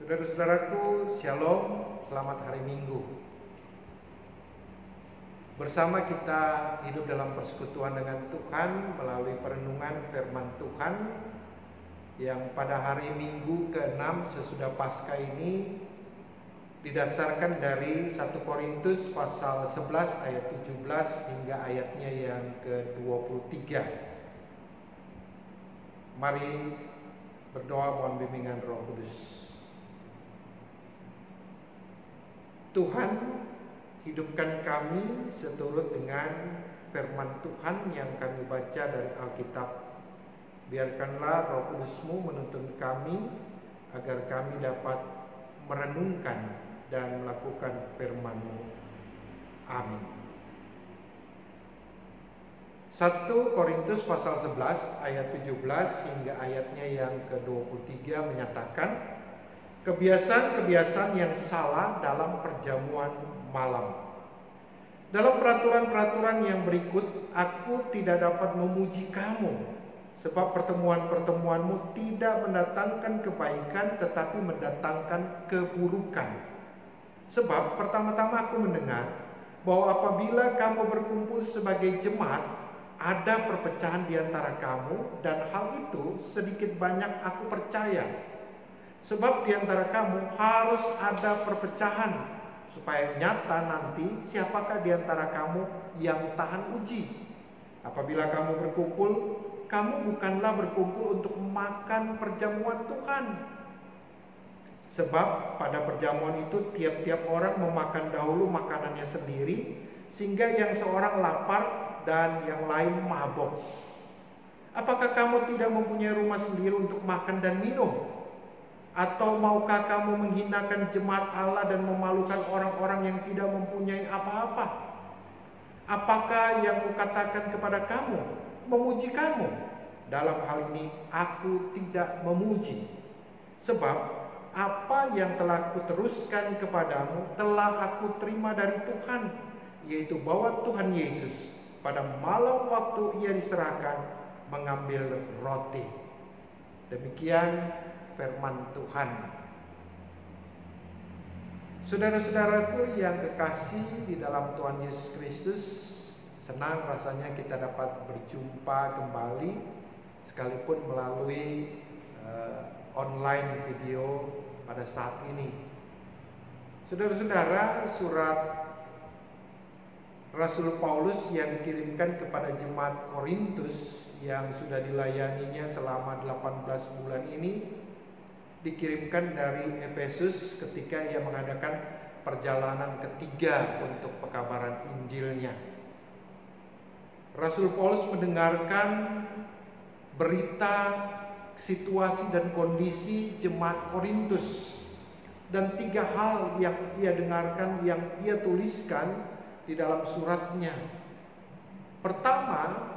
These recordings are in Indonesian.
Saudara-saudaraku, Shalom, selamat hari Minggu. Bersama kita hidup dalam persekutuan dengan Tuhan melalui perenungan firman Tuhan yang pada hari Minggu ke-6 sesudah Paskah ini didasarkan dari 1 Korintus pasal 11 ayat 17 hingga ayatnya yang ke-23. Mari berdoa mohon bimbingan Roh Kudus. Tuhan, hidupkan kami seturut dengan firman Tuhan yang kami baca dari Alkitab. Biarkanlah Roh Kudus-Mu menuntun kami agar kami dapat merenungkan dan melakukan firman-Mu. Amin. 1 Korintus pasal 11 ayat 17 hingga ayatnya yang ke-23 menyatakan kebiasaan-kebiasaan yang salah dalam perjamuan malam. Dalam peraturan-peraturan yang berikut, aku tidak dapat memuji kamu, sebab pertemuan-pertemuanmu tidak mendatangkan kebaikan, tetapi mendatangkan keburukan. Sebab pertama-tama aku mendengar bahwa apabila kamu berkumpul sebagai jemaat, ada perpecahan di antara kamu, dan hal itu sedikit banyak aku percaya. Sebab di antara kamu harus ada perpecahan, supaya nyata nanti siapakah di antara kamu yang tahan uji. Apabila kamu berkumpul, kamu bukanlah berkumpul untuk makan perjamuan Tuhan. Sebab pada perjamuan itu tiap-tiap orang memakan dahulu makanannya sendiri, sehingga yang seorang lapar dan yang lain mabok. Apakah kamu tidak mempunyai rumah sendiri untuk makan dan minum? Atau maukah kamu menghinakan jemaat Allah dan memalukan orang-orang yang tidak mempunyai apa-apa? Apakah yang kukatakan kepada kamu memuji kamu? Dalam hal ini aku tidak memuji. Sebab apa yang telah kuteruskan kepadamu telah aku terima dari Tuhan, yaitu bahwa Tuhan Yesus pada malam waktu ia diserahkan mengambil roti. Demikian firman Tuhan. Saudara-saudaraku yang kekasih di dalam Tuhan Yesus Kristus, senang rasanya kita dapat berjumpa kembali sekalipun melalui online video pada saat ini. Saudara-saudara, surat Rasul Paulus yang dikirimkan kepada jemaat Korintus yang sudah dilayaninya selama 18 bulan ini dikirimkan dari Efesus ketika ia mengadakan perjalanan ketiga untuk pekabaran Injilnya. Rasul Paulus mendengarkan berita, situasi dan kondisi jemaat Korintus, dan 3 hal yang ia dengarkan, yang ia tuliskan di dalam suratnya. Pertama,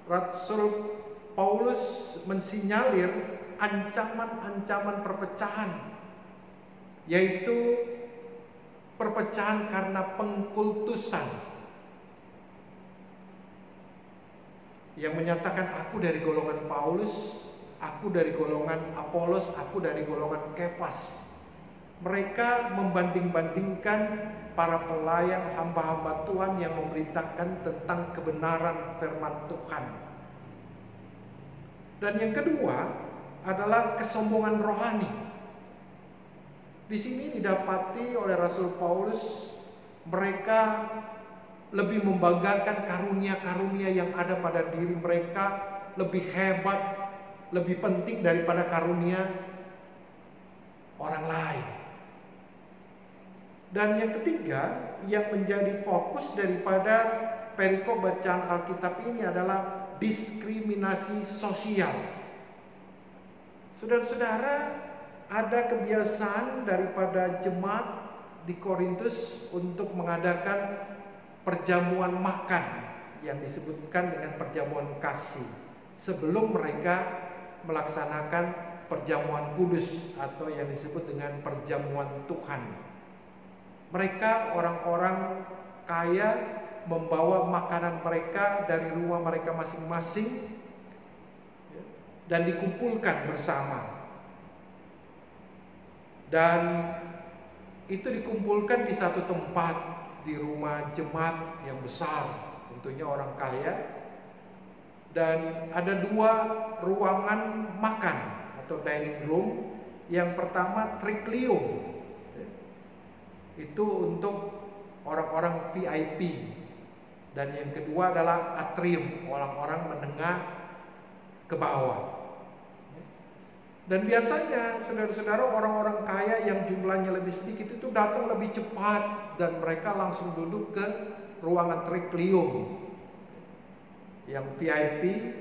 Rasul Paulus mensinyalir ancaman-ancaman perpecahan, yaitu perpecahan karena pengkultusan, yang menyatakan aku dari golongan Paulus, aku dari golongan Apolos, aku dari golongan Kefas. Mereka membanding-bandingkan para pelayan hamba-hamba Tuhan yang memberitakan tentang kebenaran firman Tuhan. Dan yang kedua adalah kesombongan rohani. Di sini didapati oleh Rasul Paulus, mereka lebih membanggakan karunia-karunia yang ada pada diri mereka, lebih hebat, lebih penting daripada karunia orang lain. Dan yang ketiga, yang menjadi fokus daripada perikop bacaan Alkitab ini adalah diskriminasi sosial. Saudara-saudara, ada kebiasaan daripada jemaat di Korintus untuk mengadakan perjamuan makan yang disebutkan dengan perjamuan kasih sebelum mereka melaksanakan perjamuan kudus atau yang disebut dengan perjamuan Tuhan. Mereka orang-orang kaya membawa makanan mereka dari rumah mereka masing-masing dan dikumpulkan bersama. Dan itu dikumpulkan di satu tempat, di rumah jemaat yang besar, tentunya orang kaya. Dan ada dua ruangan makan atau dining room. Yang pertama triklinium, itu untuk orang-orang VIP. Dan yang kedua adalah atrium, orang-orang menengah ke bawah. Dan biasanya saudara-saudara, orang-orang kaya yang jumlahnya lebih sedikit itu datang lebih cepat dan mereka langsung duduk ke ruangan triklinium yang VIP,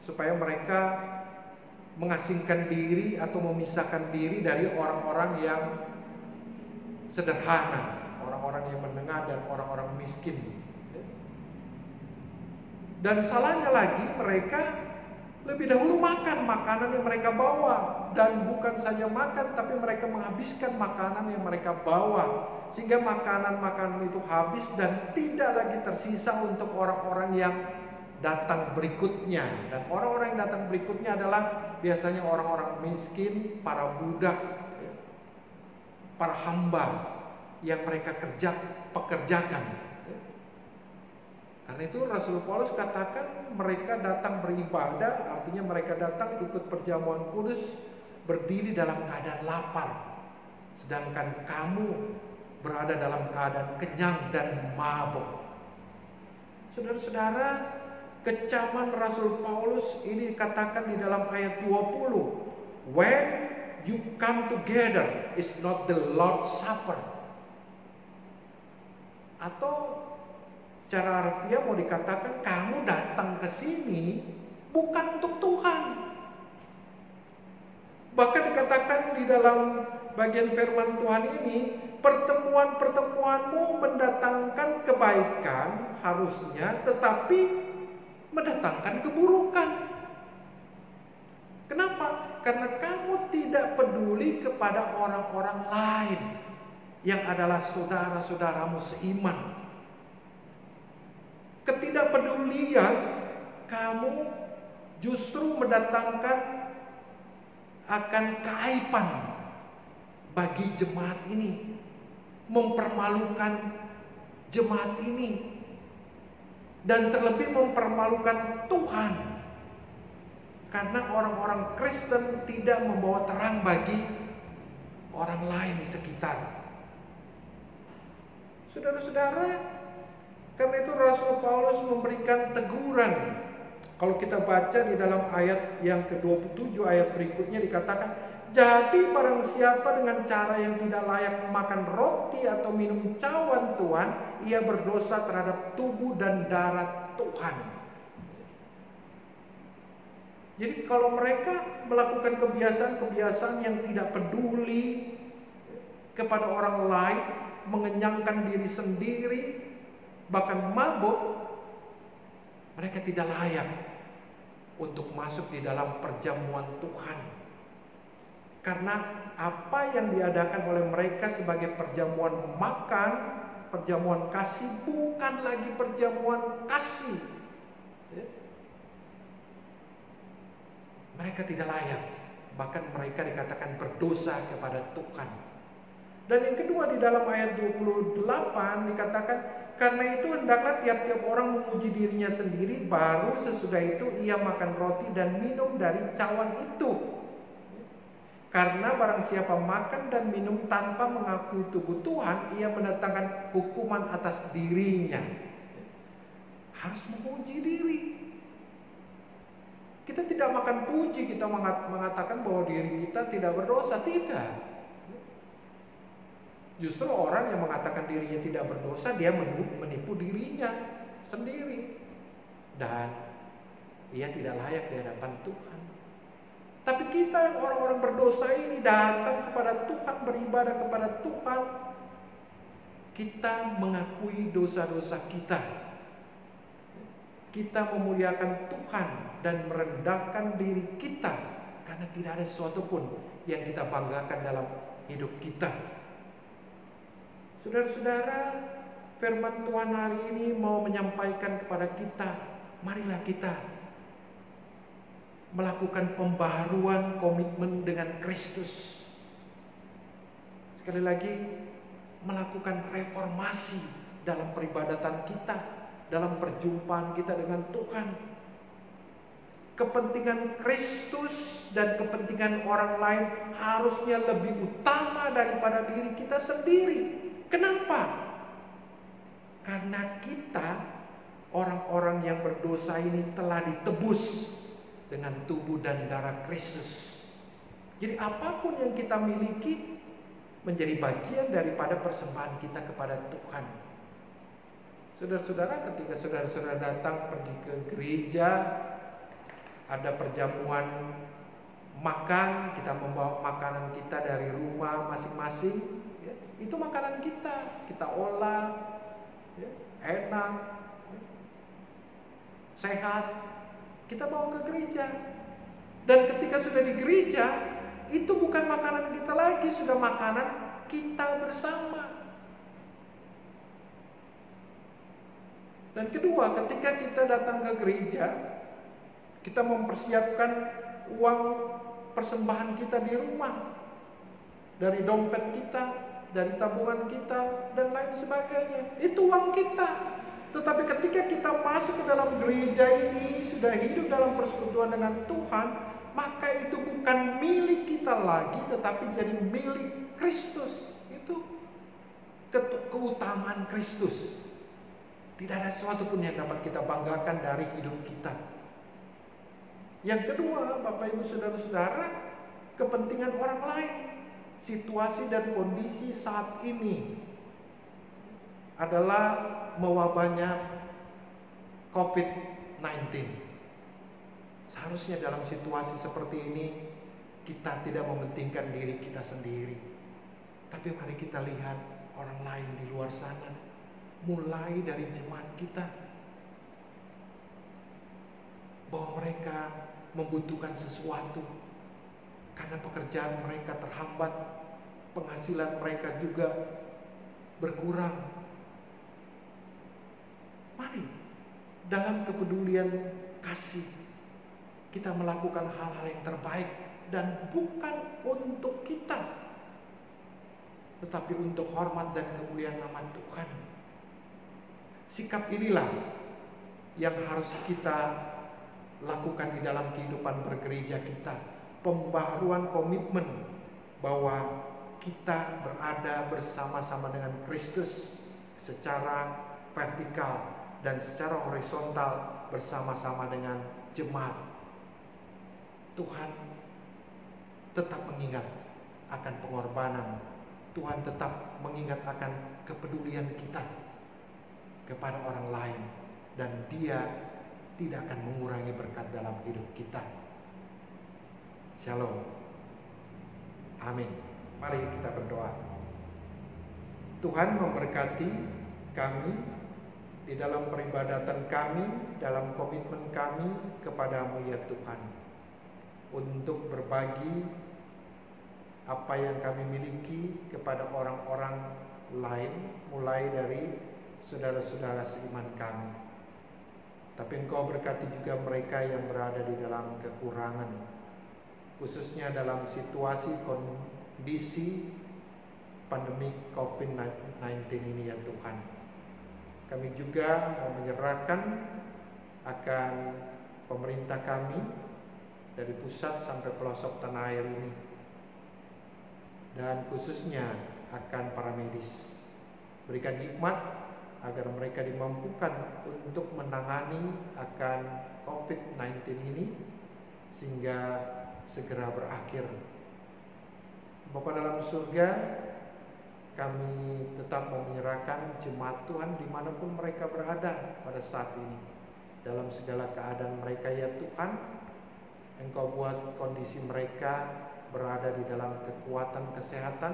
supaya mereka mengasingkan diri atau memisahkan diri dari orang-orang yang sederhana, orang-orang yang menengah dan orang-orang miskin. Dan salahnya lagi, mereka lebih dahulu makan makanan yang mereka bawa. Dan bukan saja makan, tapi mereka menghabiskan makanan yang mereka bawa, sehingga makanan-makanan itu habis dan tidak lagi tersisa untuk orang-orang yang datang berikutnya. Dan orang-orang yang datang berikutnya adalah biasanya orang-orang miskin, para budak, para hamba yang mereka pekerjakan. Karena itu Rasul Paulus katakan mereka datang beribadah, artinya mereka datang ikut perjamuan kudus, berdiri dalam keadaan lapar. Sedangkan kamu berada dalam keadaan kenyang dan mabuk. Saudara-saudara, kecaman Rasul Paulus ini dikatakan di dalam ayat 20. When you come together is not the Lord's Supper. Atau secara harfiah mau dikatakan kamu datang ke sini bukan untuk Tuhan. Bahkan dikatakan di dalam bagian firman Tuhan ini, pertemuan-pertemuanmu mendatangkan kebaikan harusnya, tetapi mendatangkan keburukan. Kenapa? Karena kamu tidak peduli kepada orang-orang lain yang adalah saudara-saudaramu seiman. Ketidakpedulian kamu justru mendatangkan akan keaiban bagi jemaat ini, mempermalukan jemaat ini, dan terlebih mempermalukan Tuhan, karena orang-orang Kristen tidak membawa terang bagi orang lain di sekitar. Saudara-saudara, karena itu Rasul Paulus memberikan teguran. Kalau kita baca di dalam ayat yang ke-27, ayat berikutnya dikatakan, jadi barang siapa dengan cara yang tidak layak memakan roti atau minum cawan Tuhan, ia berdosa terhadap tubuh dan darah Tuhan. Jadi kalau mereka melakukan kebiasaan-kebiasaan yang tidak peduli kepada orang lain, mengenyangkan diri sendiri, bahkan mabuk, mereka tidak layak untuk masuk di dalam perjamuan Tuhan. Karena apa yang diadakan oleh mereka sebagai perjamuan makan, perjamuan kasih, bukan lagi perjamuan kasih. Mereka tidak layak, bahkan mereka dikatakan berdosa kepada Tuhan. Dan yang kedua, di dalam ayat 28 dikatakan, karena itu hendaklah tiap-tiap orang memuji dirinya sendiri, baru sesudah itu ia makan roti dan minum dari cawan itu. Karena barang siapa makan dan minum tanpa mengakui tubuh Tuhan, ia mendatangkan hukuman atas dirinya. Harus memuji diri. Kita tidak makan puji, kita mengatakan bahwa diri kita tidak berdosa. Tidak. Justru orang yang mengatakan dirinya tidak berdosa, dia menipu dirinya sendiri. Dan ia tidak layak di hadapan Tuhan. Tapi kita yang orang-orang berdosa ini datang kepada Tuhan, beribadah kepada Tuhan. Kita mengakui dosa-dosa kita. Kita memuliakan Tuhan dan merendahkan diri kita. Karena tidak ada sesuatu pun yang kita banggakan dalam hidup kita. Saudara-saudara, firman Tuhan hari ini mau menyampaikan kepada kita, marilah kita melakukan pembaharuan komitmen dengan Kristus. Sekali lagi, melakukan reformasi dalam peribadatan kita, dalam perjumpaan kita dengan Tuhan. Kepentingan Kristus dan kepentingan orang lain harusnya lebih utama daripada diri kita sendiri. Kenapa? Karena kita, orang-orang yang berdosa ini telah ditebus dengan tubuh dan darah Kristus. Jadi apapun yang kita miliki menjadi bagian daripada persembahan kita kepada Tuhan. Saudara-saudara, ketika saudara-saudara datang pergi ke gereja, ada perjamuan makan, kita membawa makanan kita dari rumah masing-masing, ya, itu makanan kita olah, ya, enak, ya, sehat, kita bawa ke gereja. Dan ketika sudah di gereja, itu bukan makanan kita lagi, sudah makanan kita bersama. Dan kedua, ketika kita datang ke gereja, kita mempersiapkan uang persembahan kita di rumah, dari dompet kita, dari tabungan kita, dan lain sebagainya. Itu uang kita. Tetapi ketika kita masuk ke dalam gereja ini, sudah hidup dalam persekutuan dengan Tuhan, maka itu bukan milik kita lagi, tetapi jadi milik Kristus. Itu keutamaan Kristus. Tidak ada sesuatu pun yang dapat kita banggakan dari hidup kita. Yang kedua, Bapak Ibu Saudara-saudara, kepentingan orang lain. Situasi dan kondisi saat ini adalah mewabahnya COVID-19. Seharusnya dalam situasi seperti ini kita tidak mementingkan diri kita sendiri. Tapi mari kita lihat orang lain di luar sana, mulai dari jemaat kita, bahwa mereka membutuhkan sesuatu karena pekerjaan mereka terhambat, penghasilan mereka juga berkurang. Mari dalam kepedulian kasih kita melakukan hal-hal yang terbaik, dan bukan untuk kita, tetapi untuk hormat dan kemuliaan nama Tuhan. Sikap inilah yang harus kita lakukan di dalam kehidupan bergereja kita. Pembaharuan komitmen bahwa kita berada bersama-sama dengan Kristus secara vertikal dan secara horizontal bersama-sama dengan jemaat. Tuhan tetap mengingat akan pengorbanan. Tuhan tetap mengingat akan kepedulian kita kepada orang lain, dan Dia tidak akan mengurangi berkat dalam hidup kita. Shalom. Amin. Mari kita berdoa. Tuhan memberkati kami di dalam peribadatan kami, dalam komitmen kami kepadamu ya Tuhan, untuk berbagi apa yang kami miliki kepada orang-orang lain, mulai dari saudara-saudara seiman kami. Tapi Engkau berkati juga mereka yang berada di dalam kekurangan, khususnya dalam situasi kondisi pandemi COVID-19 ini ya Tuhan. Kami juga mau menyerahkan akan pemerintah kami dari pusat sampai pelosok tanah air ini, dan khususnya akan para medis. Berikan hikmat agar mereka dimampukan untuk menangani akan COVID-19 ini sehingga segera berakhir. Bapa dalam surga, kami tetap mau menyerahkan jemaat Tuhan dimanapun mereka berada pada saat ini. Dalam segala keadaan mereka ya Tuhan, Engkau buat kondisi mereka berada di dalam kekuatan kesehatan,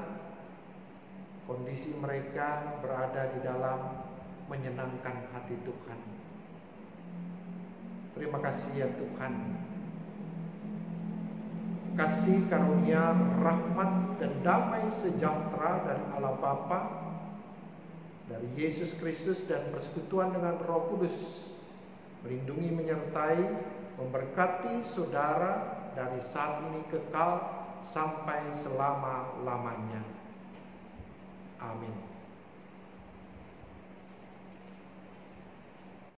kondisi mereka berada di dalam menyenangkan hati Tuhan. Terima kasih ya Tuhan. Kasih karunia, rahmat dan damai sejahtera dari Allah Bapa, dari Yesus Kristus dan persekutuan dengan Roh Kudus melindungi, menyertai, memberkati saudara dari saat ini kekal sampai selama-lamanya. Amin.